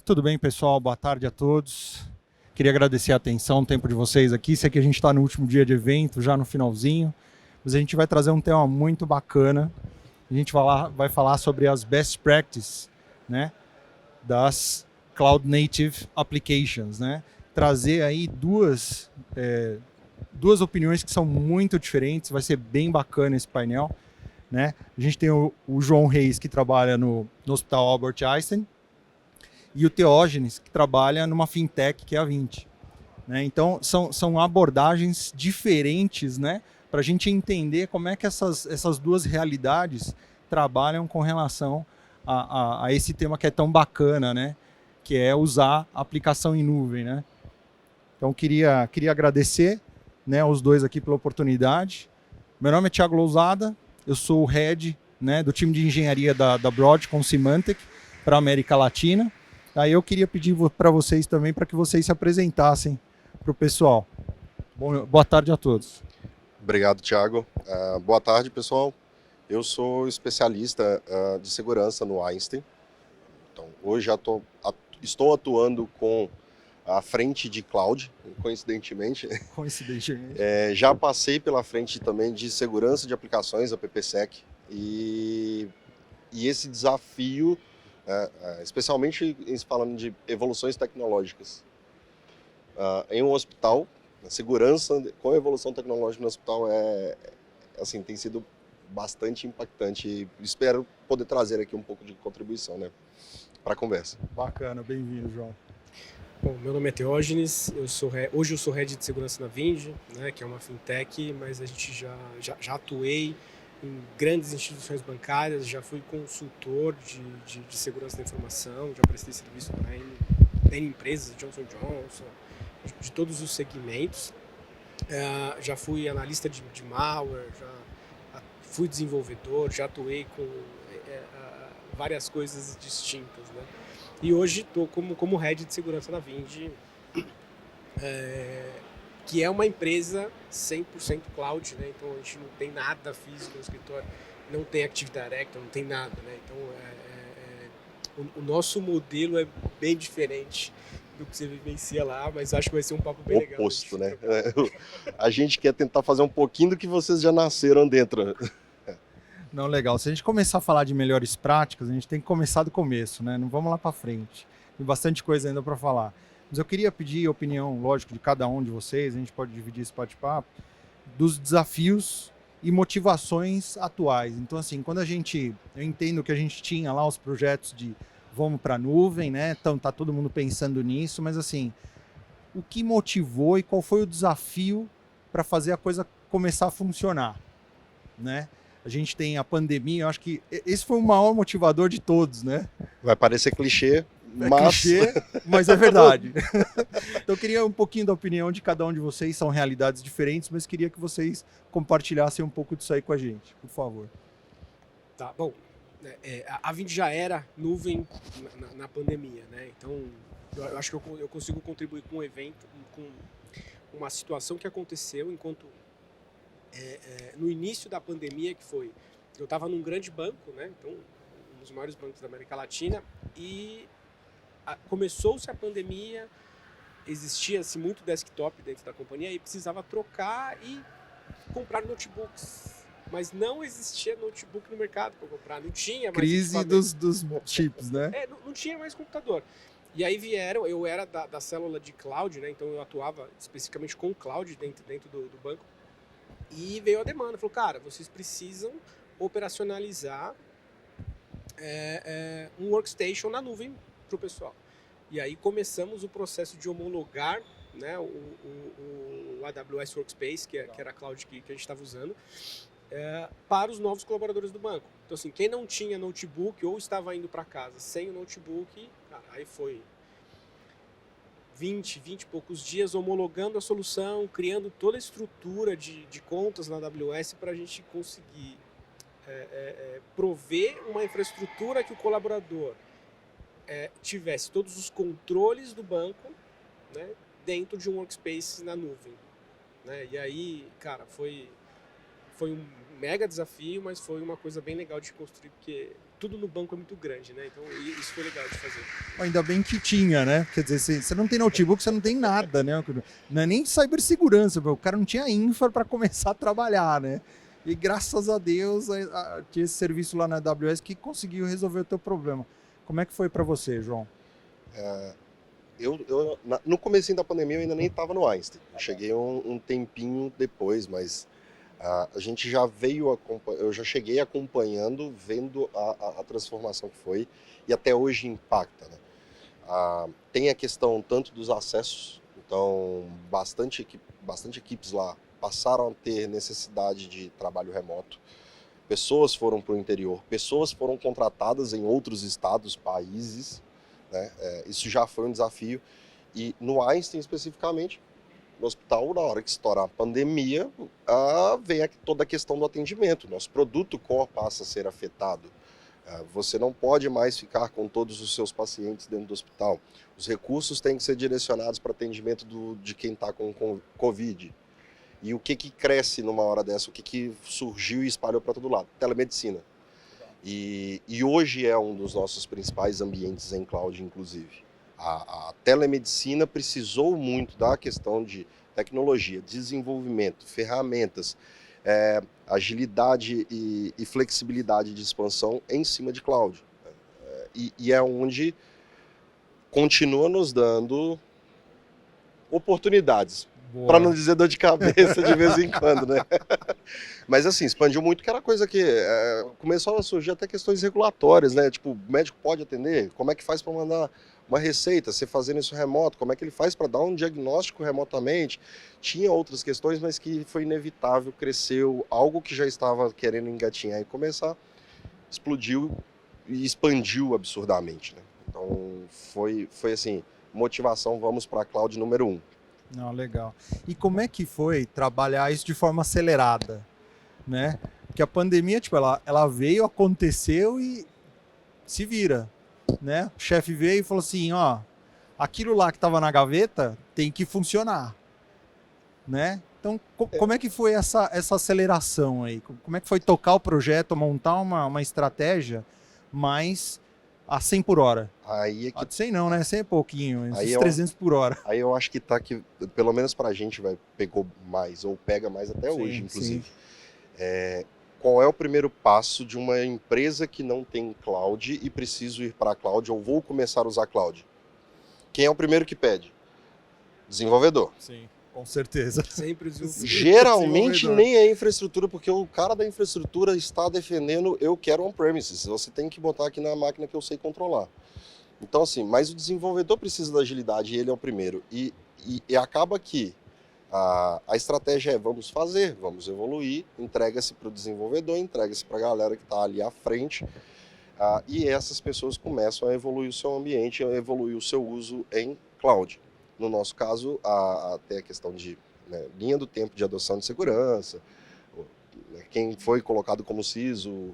Tudo bem, pessoal? Boa tarde a todos. Queria agradecer a atenção, o tempo de vocês aqui. Sei que a gente está no último dia de evento, já no finalzinho, mas a gente vai trazer um tema muito bacana. A gente vai falar sobre as best practices, né, das Cloud Native Applications, né? Trazer aí duas opiniões que são muito diferentes. Vai ser bem bacana esse painel, né? A gente tem o João Reis, que trabalha no Hospital Albert Einstein, e o Teógenes, que trabalha numa fintech que é a Vinci. Né? Então, são abordagens diferentes, né? Para a gente entender como é que essas duas realidades trabalham com relação a esse tema que é tão bacana, né? Que é usar a aplicação em nuvem. Né? Então, queria agradecer, né, aos dois aqui pela oportunidade. Meu nome é Thiago Lousada, eu sou o head, né, do time de engenharia da Broadcom Symantec para a América Latina. Aí eu queria pedir para vocês também para que vocês se apresentassem para o pessoal. Boa tarde a todos. Obrigado, Thiago. Boa tarde, pessoal. Eu sou especialista de segurança no Einstein. Então, hoje estou atuando com a frente de cloud, coincidentemente. Já passei pela frente também de segurança de aplicações, a PPSec, e esse desafio, especialmente falando de evoluções tecnológicas. Em um hospital, a segurança com a evolução tecnológica no hospital assim, tem sido bastante impactante e espero poder trazer aqui um pouco de contribuição, né, para a conversa. Bacana, bem-vindo, João. Bom, meu nome é Teógenes, hoje eu sou head de segurança na Vinci, né, que é uma fintech, mas a gente já atuei em grandes instituições bancárias, já fui consultor de segurança da informação, já prestei serviço para N empresas, Johnson & Johnson, de todos os segmentos. Já fui analista de malware, já fui desenvolvedor, já atuei com várias coisas distintas, né? E hoje estou como head de segurança na Vinci, que é uma empresa 100% cloud, né? Então a gente não tem nada físico no escritório, não tem Active Directory, não tem nada, né? Então o nosso modelo é bem diferente do que você vivencia lá, mas acho que vai ser um papo bem legal. Oposto, né? A gente quer tentar fazer um pouquinho do que vocês já nasceram dentro. Não, legal. Se a gente começar a falar de melhores práticas, a gente tem que começar do começo, né? Não vamos lá para frente. Tem bastante coisa ainda para falar. Mas eu queria pedir a opinião, lógico, de cada um de vocês, a gente pode dividir esse bate-papo, dos desafios e motivações atuais. Então, assim, eu entendo que a gente tinha lá os projetos de vamos para a nuvem, né? Então tá todo mundo pensando nisso, mas assim, o que motivou e qual foi o desafio para fazer a coisa começar a funcionar, né? A gente tem a pandemia, eu acho que esse foi o maior motivador de todos, né? Vai parecer clichê, mas é verdade. Então eu queria um pouquinho da opinião de cada um de vocês, são realidades diferentes, mas queria que vocês compartilhassem um pouco disso aí com a gente, por favor. Tá, bom, a Vinci já era nuvem na pandemia, né? Então eu acho que eu consigo contribuir com um evento, com uma situação que aconteceu enquanto no início da pandemia, que foi, eu estava num grande banco, né? Então um dos maiores bancos da América Latina, e começou-se a pandemia, existia-se muito desktop dentro da companhia e precisava trocar e comprar notebooks, mas não existia notebook no mercado para comprar, não tinha mais. Crise dos chips, né? Não tinha mais computador. E aí eu era da célula de cloud, né? Então eu atuava especificamente com cloud dentro do banco. E veio a demanda, falou, cara, vocês precisam operacionalizar um workstation na nuvem para o pessoal. E aí começamos o processo de homologar, né, o AWS Workspace, que era a cloud que a gente estava usando, para os novos colaboradores do banco. Então, assim, quem não tinha notebook ou estava indo para casa sem o notebook, cara, aí foi 20 e poucos dias homologando a solução, criando toda a estrutura de contas na AWS para a gente conseguir prover uma infraestrutura que o colaborador tivesse todos os controles do banco, né, dentro de um workspace na nuvem. Né? E aí, cara, foi um mega desafio, mas foi uma coisa bem legal de construir, porque tudo no banco é muito grande, né? Então isso foi legal de fazer. Ainda bem que tinha, né? Quer dizer, você não tem notebook, você não tem nada, né? Não é nem cibersegurança, o cara não tinha infra para começar a trabalhar, né? E graças a Deus tinha esse serviço lá na AWS que conseguiu resolver o teu problema. Como é que foi para você, João? No comecinho da pandemia eu ainda nem estava no Einstein. Eu cheguei um tempinho depois, mas a gente já eu já cheguei acompanhando, vendo a transformação que foi e até hoje impacta, né? Tem a questão tanto dos acessos, então bastante equipes lá passaram a ter necessidade de trabalho remoto. Pessoas foram para o interior, pessoas foram contratadas em outros estados, países, né? Isso já foi um desafio. E no Einstein especificamente, no hospital, na hora que estourar a pandemia, vem toda a questão do atendimento. Nosso produto core passa a ser afetado. Você não pode mais ficar com todos os seus pacientes dentro do hospital. Os recursos têm que ser direcionados para atendimento de quem está com Covid. E o que cresce numa hora dessa? O que surgiu e espalhou para todo lado? Telemedicina. E hoje é um dos nossos principais ambientes em cloud, inclusive. A telemedicina precisou muito da questão de tecnologia, desenvolvimento, ferramentas, agilidade e flexibilidade de expansão em cima de cloud. E é onde continua nos dando oportunidades, para não dizer dor de cabeça de vez em quando, né? Mas assim, expandiu muito, que era coisa que começou a surgir até questões regulatórias, né? Tipo, o médico pode atender? Como é que faz para mandar uma receita? Você fazendo isso remoto, como é que ele faz para dar um diagnóstico remotamente? Tinha outras questões, mas que foi inevitável, cresceu, algo que já estava querendo engatinhar e começar, explodiu e expandiu absurdamente, né? Então, foi assim, motivação, vamos para a cloud número 1. Não, legal. E como é que foi trabalhar isso de forma acelerada, né? Porque a pandemia, tipo, ela veio, aconteceu e se vira, né? O chefe veio e falou assim, ó, aquilo lá que estava na gaveta tem que funcionar, né? Então, como é que foi essa aceleração aí? Como é que foi tocar o projeto, montar uma estratégia mais a 100 por hora? Aí é que... 100 não, né? 100 é pouquinho, uns Aí 300 por hora. Aí eu acho que pelo menos pra gente, pegou mais, ou pega mais até hoje, inclusive. Qual é o primeiro passo de uma empresa que não tem cloud e preciso ir para a cloud, ou vou começar a usar cloud? Quem é o primeiro que pede? Desenvolvedor. Sim, com certeza. Sempre desenvolvedor. Geralmente nem é infraestrutura, porque o cara da infraestrutura está defendendo, eu quero on-premises, você tem que botar aqui na máquina que eu sei controlar. Então assim, mas o desenvolvedor precisa da agilidade e ele é o primeiro. E acaba que a estratégia é vamos fazer, vamos evoluir, entrega-se para o desenvolvedor, entrega-se para a galera que está ali à frente, e essas pessoas começam a evoluir o seu ambiente, a evoluir o seu uso em cloud. No nosso caso, até a questão de linha do tempo de adoção de segurança, quem foi colocado como CISO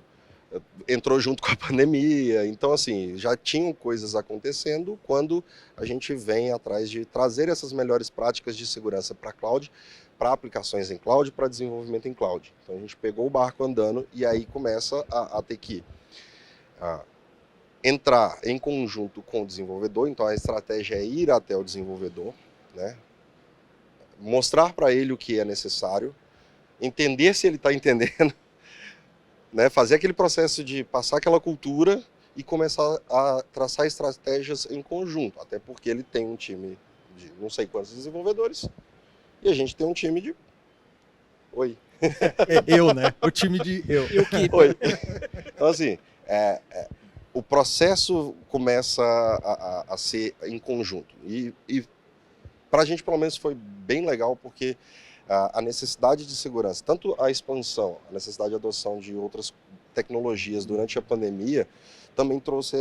entrou junto com a pandemia, então assim, já tinham coisas acontecendo quando a gente vem atrás de trazer essas melhores práticas de segurança para cloud, para aplicações em cloud, para desenvolvimento em cloud. Então a gente pegou o barco andando e aí começa a ter que entrar em conjunto com o desenvolvedor, então a estratégia é ir até o desenvolvedor, né? Mostrar para ele o que é necessário, entender se ele está entendendo, né, fazer aquele processo de passar aquela cultura e começar a traçar estratégias em conjunto, até porque ele tem um time de não sei quantos desenvolvedores e a gente tem um time de... Oi. Eu, né? O time de eu. Oi. Então assim, o processo começa a ser em conjunto e para a gente pelo menos foi bem legal porque a necessidade de segurança, tanto a expansão, a necessidade de adoção de outras tecnologias durante a pandemia, também trouxe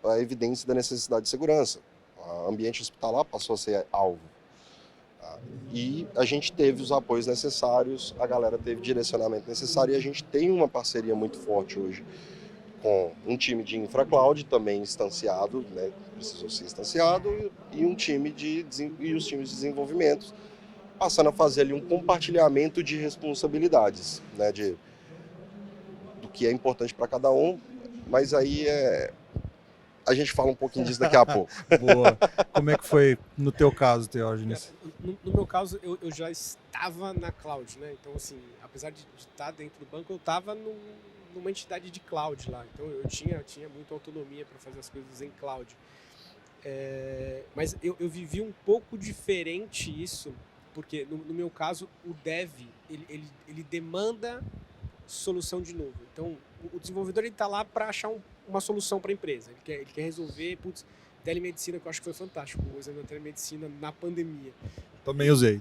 a evidência da necessidade de segurança. O ambiente hospitalar passou a ser alvo. E a gente teve os apoios necessários, a galera teve direcionamento necessário e a gente tem uma parceria muito forte hoje com um time de infracloud também instanciado, né, precisou ser instanciado, e os times de desenvolvimento, passando a fazer ali um compartilhamento de responsabilidades, né, do que é importante para cada um, mas aí a gente fala um pouquinho disso daqui a pouco. Boa. Como é que foi no teu caso, Teógenes? No meu caso, eu já estava na cloud, né? Então, assim, apesar de estar dentro do banco, eu estava numa entidade de cloud lá. Então, eu tinha muita autonomia para fazer as coisas em cloud. Mas eu vivi um pouco diferente isso, porque no meu caso, o dev, ele demanda solução de nuvem. Então, o desenvolvedor está lá para achar uma solução para a empresa. Ele quer resolver, telemedicina, que eu acho que foi fantástico, o exemplo da telemedicina na pandemia. Também usei.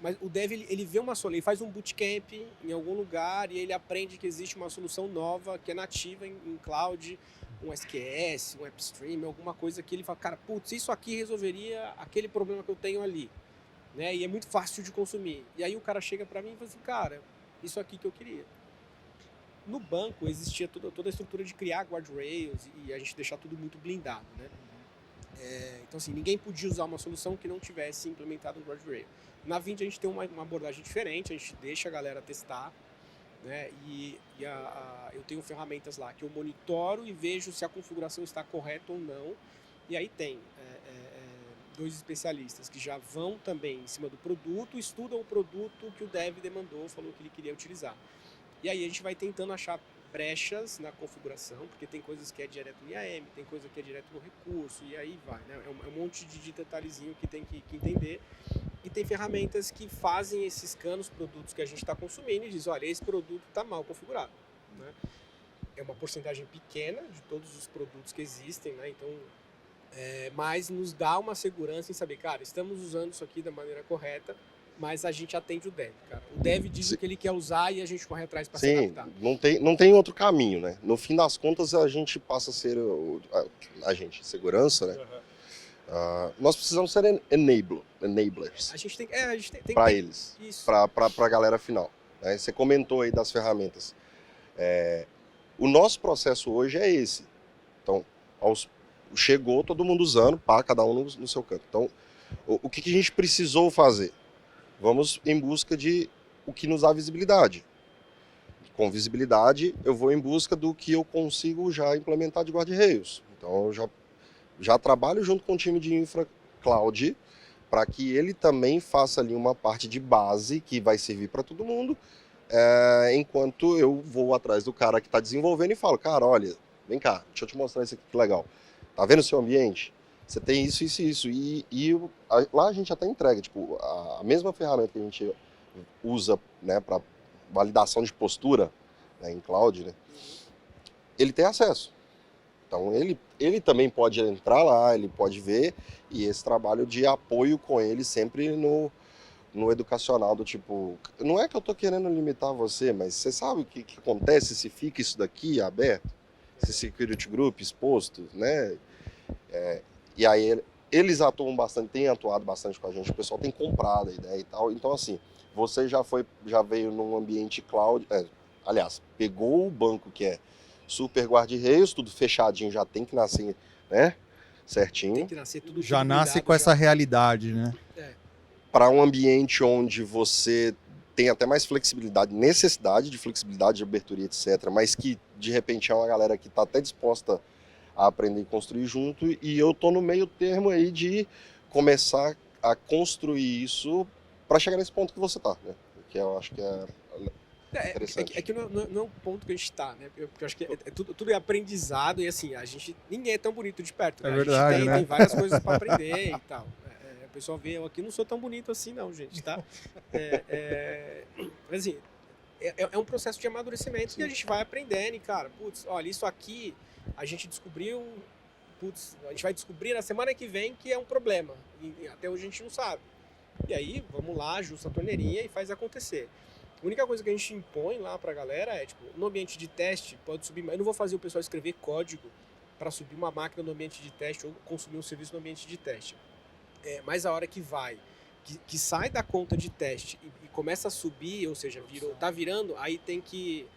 Mas o dev, ele vê uma solução, ele faz um bootcamp em algum lugar e ele aprende que existe uma solução nova, que é nativa em cloud, um SQS, um AppStream, alguma coisa que ele fala, cara, isso aqui resolveria aquele problema que eu tenho ali. Né? E é muito fácil de consumir. E aí o cara chega para mim e fala assim, cara, isso aqui que eu queria. No banco existia toda a estrutura de criar guardrails e a gente deixar tudo muito blindado, né? Então assim, ninguém podia usar uma solução que não tivesse implementado um guardrail. Na Vind a gente tem uma abordagem diferente, a gente deixa a galera testar, né? Eu tenho ferramentas lá que eu monitoro e vejo se a configuração está correta ou não. E aí tem dois especialistas que já vão também em cima do produto, estudam o produto que o dev demandou, falou que ele queria utilizar. E aí a gente vai tentando achar brechas na configuração, porque tem coisas que é direto no IAM, tem coisa que é direto no recurso, e aí vai, né? É um monte de detalhezinho que tem que entender. E tem ferramentas que fazem esse scan nos produtos que a gente está consumindo e diz, olha, esse produto está mal configurado. Né? É uma porcentagem pequena de todos os produtos que existem, né? Então, mas nos dá uma segurança em saber, cara, estamos usando isso aqui da maneira correta, mas a gente atende o dev, cara. O dev diz Sim. o que ele quer usar e a gente corre atrás para se Sim, adaptar. não tem outro caminho, né? No fim das contas, a gente passa a ser a gente, segurança, né? Nós precisamos ser enablers A gente tem para eles, isso. para a galera final. Né? Você comentou aí das ferramentas. O nosso processo hoje é esse. Então, chegou todo mundo usando, cada um no seu canto. Então, o que a gente precisou fazer? Vamos em busca de o que nos dá visibilidade. Com visibilidade, eu vou em busca do que eu consigo já implementar de guarda-reios. Então, eu já trabalho junto com o time de infra cloud para que ele também faça ali uma parte de base que vai servir para todo mundo, enquanto eu vou atrás do cara que está desenvolvendo e falo, cara, olha, vem cá, deixa eu te mostrar isso aqui que legal. Tá vendo o seu ambiente? Você tem isso, isso e isso. Lá a gente até entrega, tipo, a mesma ferramenta que a gente usa, né, para validação de postura, né, em cloud, né, ele tem acesso. Então ele também pode entrar lá, ele pode ver, e esse trabalho de apoio com ele sempre no educacional, do tipo, não é que eu tô querendo limitar você, mas você sabe o que acontece se fica isso daqui aberto? Esse security group exposto, né? E aí eles atuam bastante, têm atuado bastante com a gente, o pessoal tem comprado a ideia e tal. Então, assim, você já veio num ambiente cloud, aliás, pegou o banco que é super guarda-reios, tudo fechadinho, já tem que nascer, né, certinho. Tem que nascer tudo Já tudo nasce cuidado, com essa realidade, né? Para um ambiente onde você tem até mais flexibilidade, necessidade de flexibilidade, de abertura, etc., mas que, de repente, é uma galera que está até disposta a aprender e construir junto, e eu tô no meio termo aí de começar a construir isso para chegar nesse ponto que você tá, né? Que eu acho que é interessante. É que não é um ponto que a gente tá, né? Porque eu acho que tudo é aprendizado e assim, ninguém é tão bonito de perto. Né? É verdade, a gente né? tem várias coisas para aprender e tal. O pessoal vê, eu aqui não sou tão bonito assim não, gente, tá? Mas assim, é um processo de amadurecimento que a gente vai aprendendo e, cara, putz, olha, isso aqui a gente descobriu, a gente vai descobrir na semana que vem que é um problema. E até hoje a gente não sabe. E aí, vamos lá, ajusta a torneirinha e faz acontecer. A única coisa que a gente impõe lá pra galera é, tipo, no ambiente de teste, pode subir, eu não vou fazer o pessoal escrever código para subir uma máquina no ambiente de teste ou consumir um serviço no ambiente de teste. Mas a hora que que sai da conta de teste e começa a subir, ou seja, tá virando, aí tem que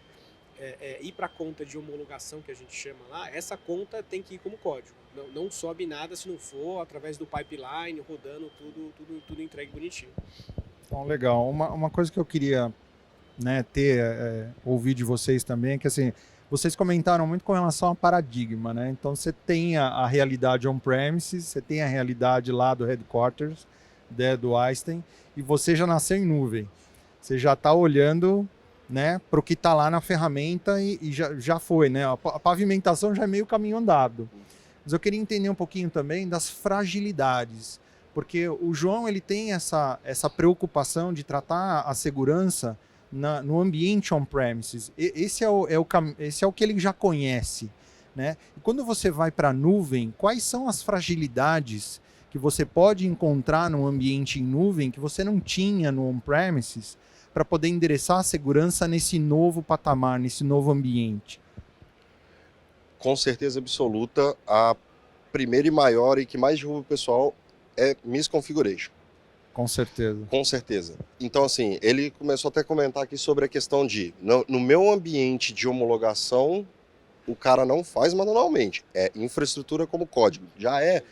ir para a conta de homologação, que a gente chama lá, essa conta tem que ir como código. Não sobe nada se não for através do pipeline, rodando tudo entregue bonitinho. Então, legal. Uma coisa que eu queria né, ouvir de vocês também, que assim, vocês comentaram muito com relação ao paradigma, né? Então você tem a realidade on-premises, você tem a realidade lá do headquarters, do Einstein, e você já nasceu em nuvem. Você já está olhando, né, para o que está lá na ferramenta e já foi, né? A pavimentação já é meio caminho andado. Mas eu queria entender um pouquinho também das fragilidades, porque o João ele tem essa preocupação de tratar a segurança no ambiente on-premises. Esse é o que ele já conhece, né? E quando você vai para a nuvem, quais são as fragilidades que você pode encontrar no ambiente em nuvem que você não tinha no on-premises para poder endereçar a segurança nesse novo patamar, nesse novo ambiente? Com certeza absoluta, a primeira e maior e que mais derruba o pessoal é misconfiguration. Com certeza. Com certeza. Então, assim, ele começou até a comentar aqui sobre a questão de, no meu ambiente de homologação, o cara não faz manualmente. É infraestrutura como código. Já é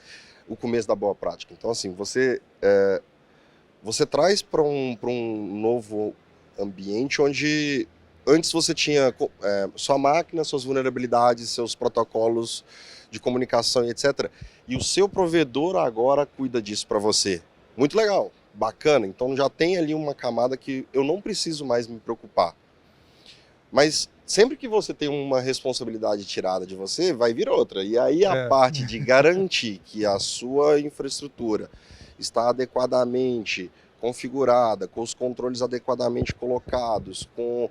o começo da boa prática. Então, assim, você traz para um novo ambiente onde antes você tinha sua máquina, suas vulnerabilidades, seus protocolos de comunicação e etc. E o seu provedor agora cuida disso para você. Muito legal, bacana. Então já tem ali uma camada que eu não preciso mais me preocupar. Mas sempre que você tem uma responsabilidade tirada de você, vai vir outra. E aí a parte de garantir que a sua infraestrutura está adequadamente configurada, com os controles adequadamente colocados, com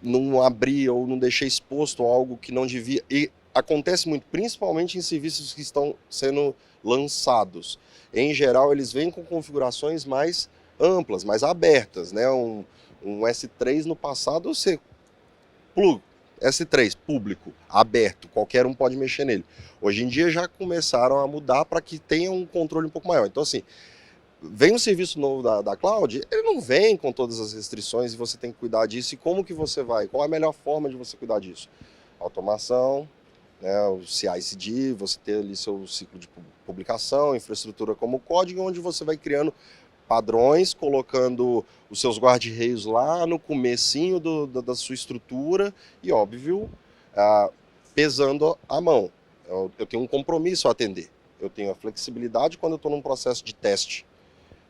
não abrir ou não deixar exposto algo que não devia. E acontece muito, principalmente em serviços que estão sendo lançados. Em geral, eles vêm com configurações mais amplas, mais abertas, né? Um S3 no passado, você S3 público, aberto, qualquer um pode mexer nele. Hoje em dia já começaram a mudar para que tenha um controle um pouco maior. Então, assim, vem um serviço novo da cloud, ele não vem com todas as restrições e você tem que cuidar disso. E como que você vai? Qual é a melhor forma de você cuidar disso? Automação, né, o CI/CD, você ter ali seu ciclo de publicação, infraestrutura como código, onde você vai criando padrões, colocando os seus guarda-reios lá no comecinho da sua estrutura e, óbvio, pesando a mão. Eu tenho um compromisso a atender. Eu tenho a flexibilidade quando eu estou num processo de teste,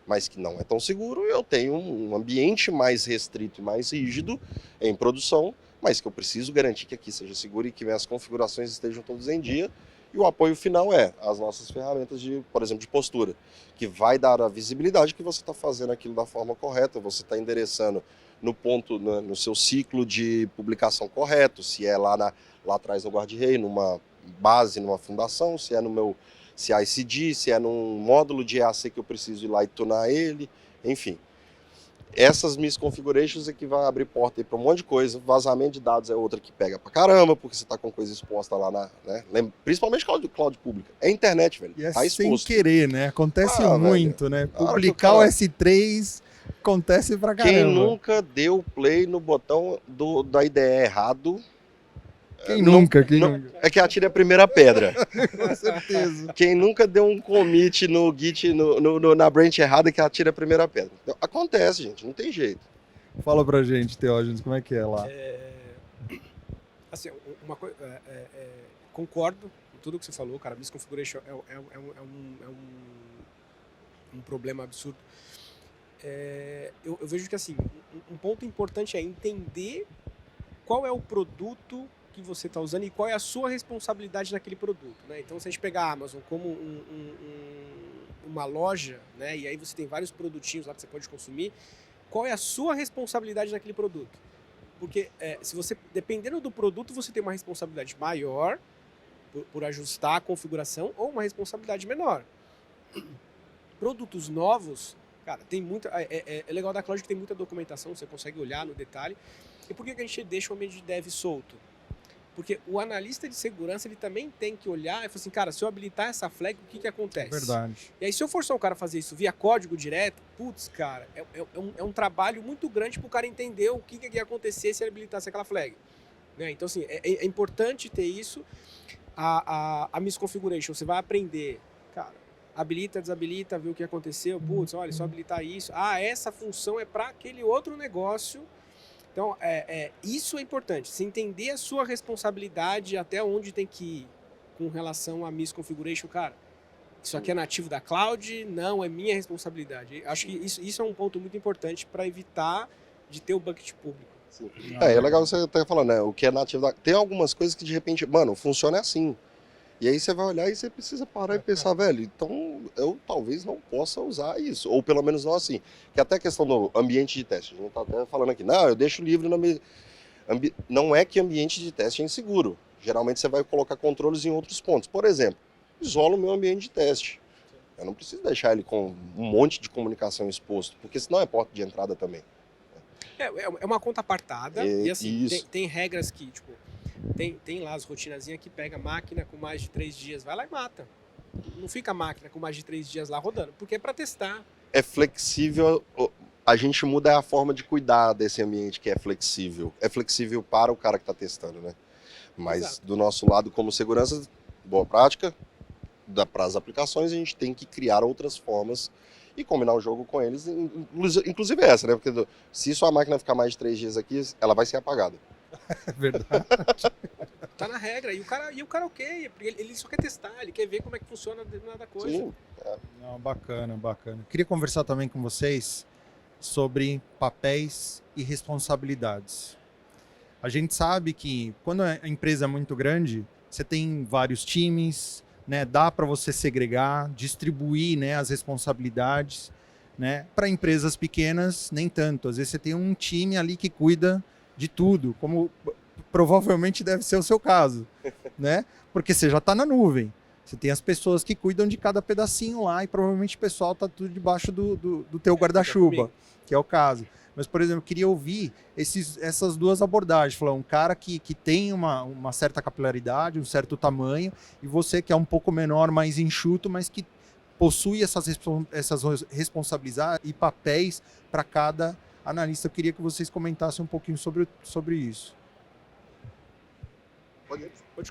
mas que não é tão seguro. Eu tenho um ambiente mais restrito e mais rígido em produção, mas que eu preciso garantir que aqui seja seguro e que minhas configurações estejam todas em dia. E o apoio final é as nossas ferramentas, por exemplo, de postura, que vai dar a visibilidade que você está fazendo aquilo da forma correta, você está endereçando no ponto, no seu ciclo de publicação correto, se é lá atrás no guarda-rei, numa base, numa fundação, se é no meu CI/CD, se é num módulo de EAC que eu preciso ir lá e tunar ele, enfim. Essas misconfigurations é que vai abrir porta para um monte de coisa. Vazamento de dados é outra que pega pra caramba, porque você está com coisa exposta lá principalmente cloud pública. É internet, velho. E é tá sem exposto. querer, né? Acontece muito, velho, né? Publicar o S3 acontece pra caramba. Quem nunca deu play no botão da IDE errado... Quem nunca? É que atira a primeira pedra. Com certeza. Quem nunca deu um commit no Git, na branch errada, que atira a primeira pedra. Então, acontece, gente, não tem jeito. Fala pra gente, Teógenes, como é que é lá? Assim, uma coisa, concordo com tudo que você falou, cara. Misconfiguration é um problema absurdo. Eu vejo que, assim, um ponto importante é entender qual é o produto que você está usando e qual é a sua responsabilidade naquele produto, né? Então, se a gente pegar a Amazon como uma loja, né, e aí você tem vários produtinhos lá que você pode consumir, qual é a sua responsabilidade naquele produto? Porque se você, dependendo do produto, você tem uma responsabilidade maior por ajustar a configuração ou uma responsabilidade menor. Produtos novos, cara, tem muita. É legal da cloud que tem muita documentação, você consegue olhar no detalhe. E por que a gente deixa o ambiente de dev solto? Porque o analista de segurança, ele também tem que olhar e falar assim, cara, se eu habilitar essa flag, o que acontece? Verdade. E aí, se eu forçar o cara a fazer isso via código direto, putz, cara, é um trabalho muito grande pro cara entender o que ia acontecer se ele habilitasse aquela flag. Né? Então, assim, é importante ter isso. A misconfiguration, você vai aprender, cara, habilita, desabilita, vê o que aconteceu, putz, olha, só habilitar isso. Ah, essa função é para aquele outro negócio. Então, isso é importante, você entender a sua responsabilidade até onde tem que ir com relação a misconfiguration, cara. Isso aqui é nativo da cloud, não, é minha responsabilidade. Acho que isso é um ponto muito importante para evitar de ter o bucket público. Sim. É legal você estar falando, né? O que é nativo da... Tem algumas coisas que de repente, mano, funciona assim. E aí você vai olhar e você precisa parar e pensar, velho, então eu talvez não possa usar isso. Ou pelo menos não assim. Que até a questão do ambiente de teste. A gente tá até falando aqui, não, eu deixo livre no Não é que ambiente de teste é inseguro. Geralmente você vai colocar controles em outros pontos. Por exemplo, isola o meu ambiente de teste. Eu não preciso deixar ele com um monte de comunicação exposto, porque senão é porta de entrada também. É uma conta apartada e assim, isso. tem regras que, tipo, tem lá as rotinazinhas que pega máquina com mais de 3 dias, vai lá e mata. Não fica a máquina com mais de 3 dias lá rodando, porque é para testar. É flexível, a gente muda a forma de cuidar desse ambiente que é flexível. É flexível para o cara que está testando, né? Mas Exato. do nosso lado, como segurança, boa prática, para as aplicações a gente tem que criar outras formas e combinar o jogo com eles, inclusive essa, né? Porque se sua máquina ficar mais de 3 dias aqui, ela vai ser apagada. É verdade. Tá na regra, e o cara ok, porque ele só quer testar, ele quer ver como é que funciona determinada coisa. Sim. Não, bacana, bacana. Queria conversar também com vocês sobre papéis e responsabilidades. A gente sabe que quando a empresa é muito grande, você tem vários times, né? Dá para você segregar, distribuir, né, as responsabilidades, né? Para empresas pequenas, nem tanto. Às vezes você tem um time ali que cuida de tudo, como provavelmente deve ser o seu caso, né? Porque você já está na nuvem. Você tem as pessoas que cuidam de cada pedacinho lá e provavelmente o pessoal está tudo debaixo do teu guarda-chuva, que é o caso. Mas, por exemplo, eu queria ouvir essas duas abordagens. Falar, um cara que tem uma certa capilaridade, um certo tamanho, e você que é um pouco menor, mais enxuto, mas que possui essas responsabilidades e papéis para cada analista. Eu queria que vocês comentassem um pouquinho sobre isso.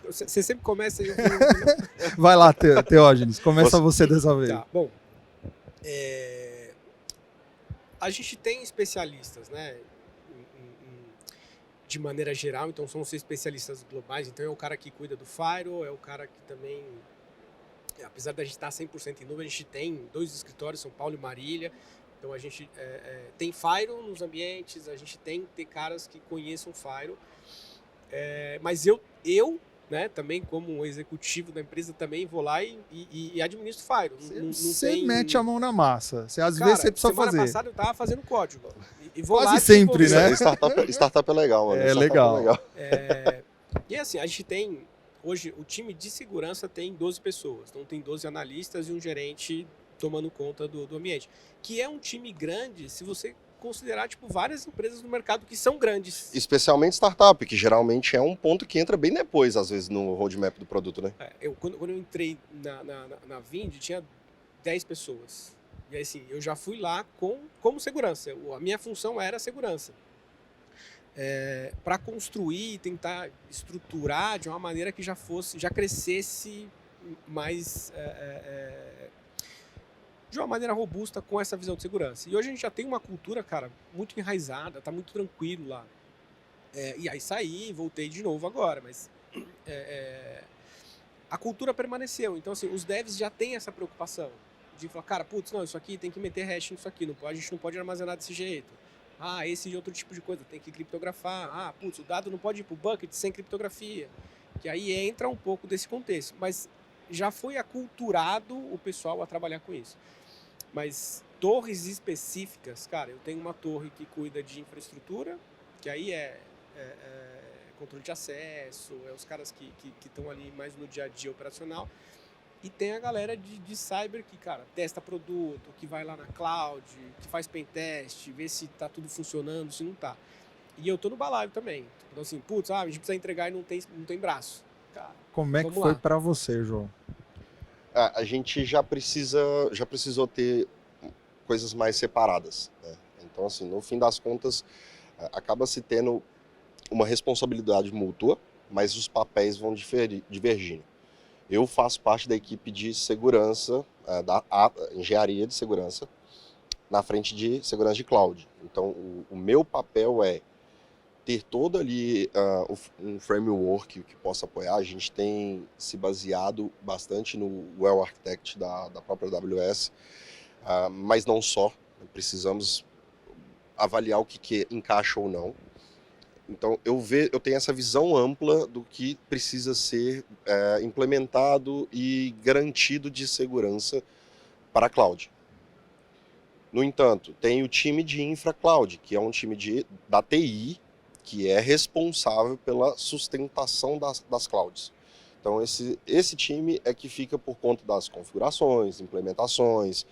Você sempre começa... Vai lá, Teógenes, começa você dessa vez. Tá, bom. A gente tem especialistas, né, de maneira geral, então são especialistas globais, então é o cara que cuida do Firewall, é o cara que também, apesar da gente estar 100% em nuvem, a gente tem 2 escritórios, São Paulo e Marília, então a gente tem Firewall nos ambientes, a gente tem que ter caras que conheçam Firewall, mas eu né, também como executivo da empresa, também vou lá e administro Firewall. Você mete a mão na massa. Às Cara, vezes você precisa semana fazer. passada eu tava fazendo código. E vou Quase lá sempre, desenvolver. né? Startup é legal, mano. É legal. E assim, a gente tem... Hoje, o time de segurança tem 12 pessoas. Então, tem 12 analistas e um gerente tomando conta do ambiente. Que é um time grande, se você considerar, tipo, várias empresas no mercado que são grandes. Especialmente startup, que geralmente é um ponto que entra bem depois, às vezes, no roadmap do produto, né? Quando eu entrei na Vind, tinha 10 pessoas. E aí, assim, eu já fui lá como segurança. A minha função era segurança. Para construir e tentar estruturar de uma maneira que já crescesse mais... de uma maneira robusta com essa visão de segurança. E hoje a gente já tem uma cultura, cara, muito enraizada, tá muito tranquilo lá. E aí saí, voltei de novo agora, mas a cultura permaneceu. Então, assim, os devs já têm essa preocupação de falar, cara, putz, não, isso aqui tem que meter hash nisso aqui, a gente não pode armazenar desse jeito. Esse outro tipo de coisa, tem que criptografar. Putz, o dado não pode ir pro bucket sem criptografia. Que aí entra um pouco desse contexto. Mas já foi aculturado o pessoal a trabalhar com isso. Mas torres específicas, cara, eu tenho uma torre que cuida de infraestrutura, que aí controle de acesso, os caras que estão ali mais no dia a dia operacional. E tem a galera de cyber que, cara, testa produto, que vai lá na cloud, que faz pentest, vê se tá tudo funcionando, se não tá. E eu tô no balaio também. Então assim, putz, a gente precisa entregar e não tem braço. Cara, como é que foi para você, João? A gente já precisou ter coisas mais separadas, né? Então, assim, no fim das contas, acaba se tendo uma responsabilidade mútua, mas os papéis vão divergindo. Eu faço parte da equipe de segurança da engenharia de segurança na frente de segurança de cloud. Então, o meu papel é ter todo ali um framework que possa apoiar. A gente tem se baseado bastante no Well Architect da própria AWS, mas não só. Precisamos avaliar o que encaixa ou não. Então, eu tenho essa visão ampla do que precisa ser implementado e garantido de segurança para a cloud. No entanto, tem o time de infra cloud, que é um time da TI, que é responsável pela sustentação das clouds. Então, esse time é que fica por conta das configurações, implementações,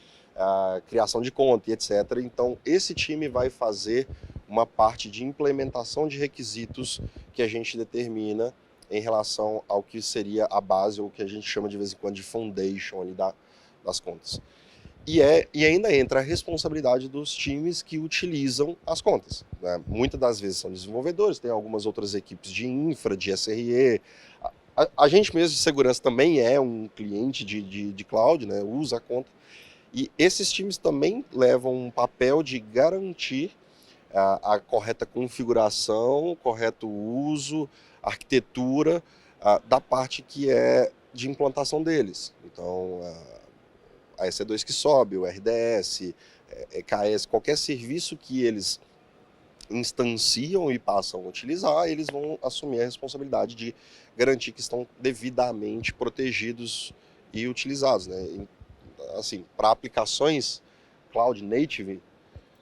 criação de conta e etc. Então, esse time vai fazer uma parte de implementação de requisitos que a gente determina em relação ao que seria a base, ou que a gente chama de vez em quando de foundation ali das contas. E ainda entra a responsabilidade dos times que utilizam as contas, né? Muitas das vezes são desenvolvedores, tem algumas outras equipes de infra, de SRE. A gente mesmo de segurança também é um cliente de cloud, né? Usa a conta. E esses times também levam um papel de garantir a correta configuração, o correto uso, arquitetura da parte que é de implantação deles. Então, a EC2 que sobe, o RDS, EKS, qualquer serviço que eles instanciam e passam a utilizar, eles vão assumir a responsabilidade de garantir que estão devidamente protegidos e utilizados, né? Assim, para aplicações cloud native,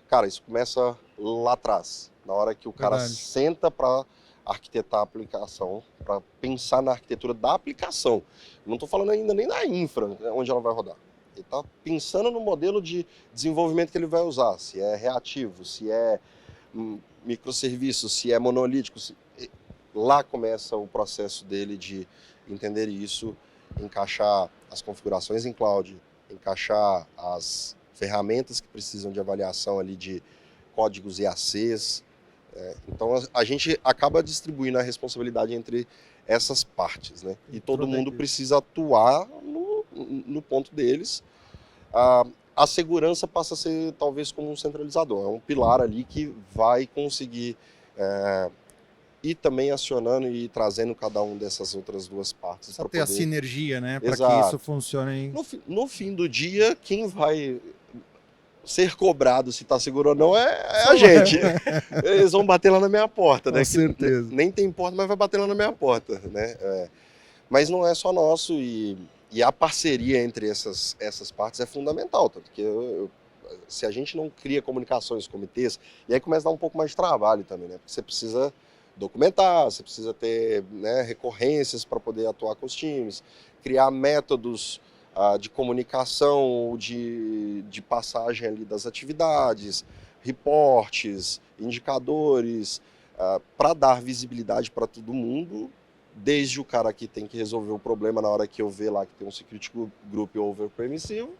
cara, isso começa lá atrás, na hora que o cara senta para arquitetar a aplicação, para pensar na arquitetura da aplicação. Não estou falando ainda nem da infra, onde ela vai rodar. Ele está pensando no modelo de desenvolvimento que ele vai usar, se é reativo, se é microserviço, se é monolítico. Lá começa o processo dele de entender isso, encaixar as configurações em cloud, encaixar as ferramentas que precisam de avaliação ali de códigos IACs. Então a gente acaba distribuindo a responsabilidade entre essas partes, né? E todo mundo precisa atuar no ponto deles. A segurança passa a ser talvez como um centralizador, é um pilar ali que vai conseguir ir também acionando e trazendo cada um dessas outras duas partes. Para ter a sinergia, né? Para que isso funcione. No fim do dia, quem vai ser cobrado se está seguro ou não é a gente. Eles vão bater lá na minha porta, né? Com certeza. Nem tem porta, mas vai bater lá na minha porta, né? Mas não é só nosso e a parceria entre essas partes é fundamental, tanto que se a gente não cria comunicações, comitês, e aí começa a dar um pouco mais de trabalho também, né? Porque você precisa documentar, você precisa ter, né, recorrências para poder atuar com os times, criar métodos de comunicação, de passagem ali das atividades, reportes, indicadores, para dar visibilidade para todo mundo, desde o cara que tem que resolver o problema na hora que eu ver lá que tem um security group over permissivo,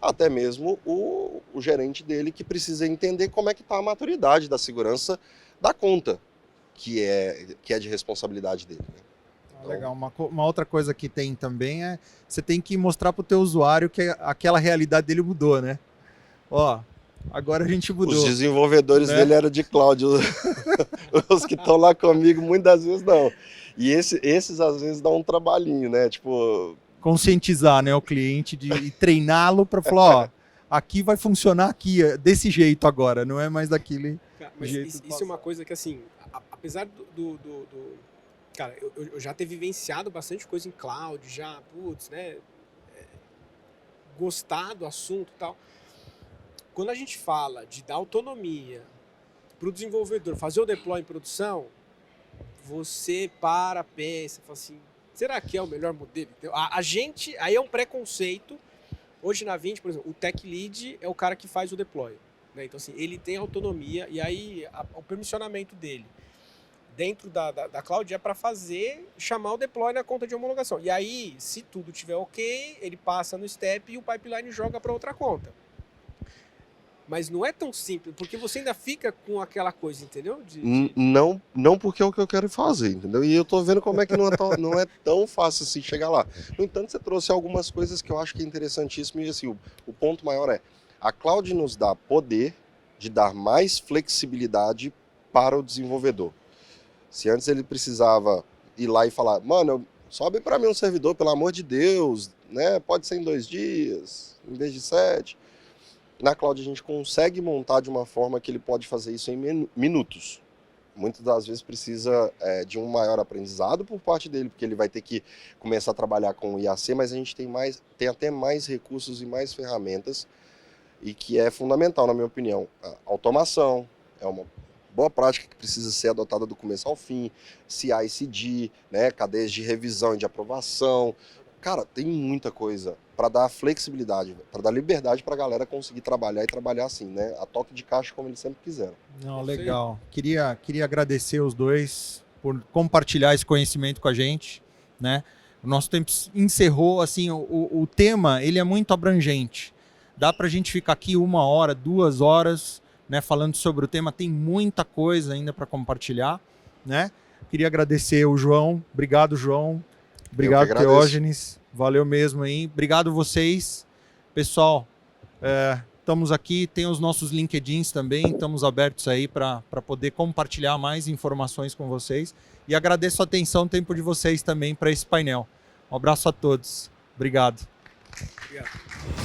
até mesmo o gerente dele que precisa entender como é que está a maturidade da segurança da conta, que é de responsabilidade dele, né? Então, legal. Uma outra coisa que tem também é você tem que mostrar para o teu usuário que aquela realidade dele mudou, né? Ó, agora a gente mudou. Os desenvolvedores dele eram de cloud, os que estão lá comigo muitas vezes não. E esses às vezes dão um trabalhinho, né? Tipo, conscientizar, né, o cliente e treiná-lo para falar, ó, aqui vai funcionar aqui, desse jeito agora, não é mais daquele jeito. Isso é uma coisa que, assim, apesar cara, eu já ter vivenciado bastante coisa em cloud, já, né, gostar do assunto e tal. Quando a gente fala de dar autonomia para o desenvolvedor fazer o deploy em produção, você pensa, fala assim, será que é o melhor modelo? A gente, aí é um preconceito. Hoje na Vinti, por exemplo, o tech lead é o cara que faz o deploy, né? Então, assim, ele tem autonomia e aí o permissionamento dele dentro da cloud é para chamar o deploy na conta de homologação. E aí, se tudo tiver ok, ele passa no step e o pipeline joga para outra conta. Mas não é tão simples, porque você ainda fica com aquela coisa, entendeu? Não porque é o que eu quero fazer, entendeu? E eu tô vendo como é que não é tão fácil assim chegar lá. No entanto, você trouxe algumas coisas que eu acho que é interessantíssimo e assim, o ponto maior é, a cloud nos dá poder de dar mais flexibilidade para o desenvolvedor. Se antes ele precisava ir lá e falar, mano, sobe para mim um servidor, pelo amor de Deus, né? Pode ser em 2 dias, em vez de 7. Na cloud a gente consegue montar de uma forma que ele pode fazer isso em minutos. Muitas das vezes precisa de um maior aprendizado por parte dele, porque ele vai ter que começar a trabalhar com o IAC, mas a gente tem até mais recursos e mais ferramentas, e que é fundamental, na minha opinião. A automação é uma boa prática que precisa ser adotada do começo ao fim, CI/CD, né, cadeias de revisão e de aprovação. Cara, tem muita coisa para dar flexibilidade, para dar liberdade para a galera conseguir trabalhar e trabalhar assim, né? A toque de caixa como eles sempre quiseram. Não, legal. Queria agradecer os dois por compartilhar esse conhecimento com a gente, né? O nosso tempo encerrou, assim, o tema, ele é muito abrangente. Dá para a gente ficar aqui 1 hora, 2 horas, né, falando sobre o tema. Tem muita coisa ainda para compartilhar, né? Queria agradecer o João. Obrigado, João. Obrigado, Teógenes. Valeu mesmo aí. Obrigado vocês. Pessoal, estamos aqui, tem os nossos LinkedIns também, estamos abertos aí para poder compartilhar mais informações com vocês. E agradeço a atenção, o tempo de vocês também para esse painel. Um abraço a todos. Obrigado. Obrigado.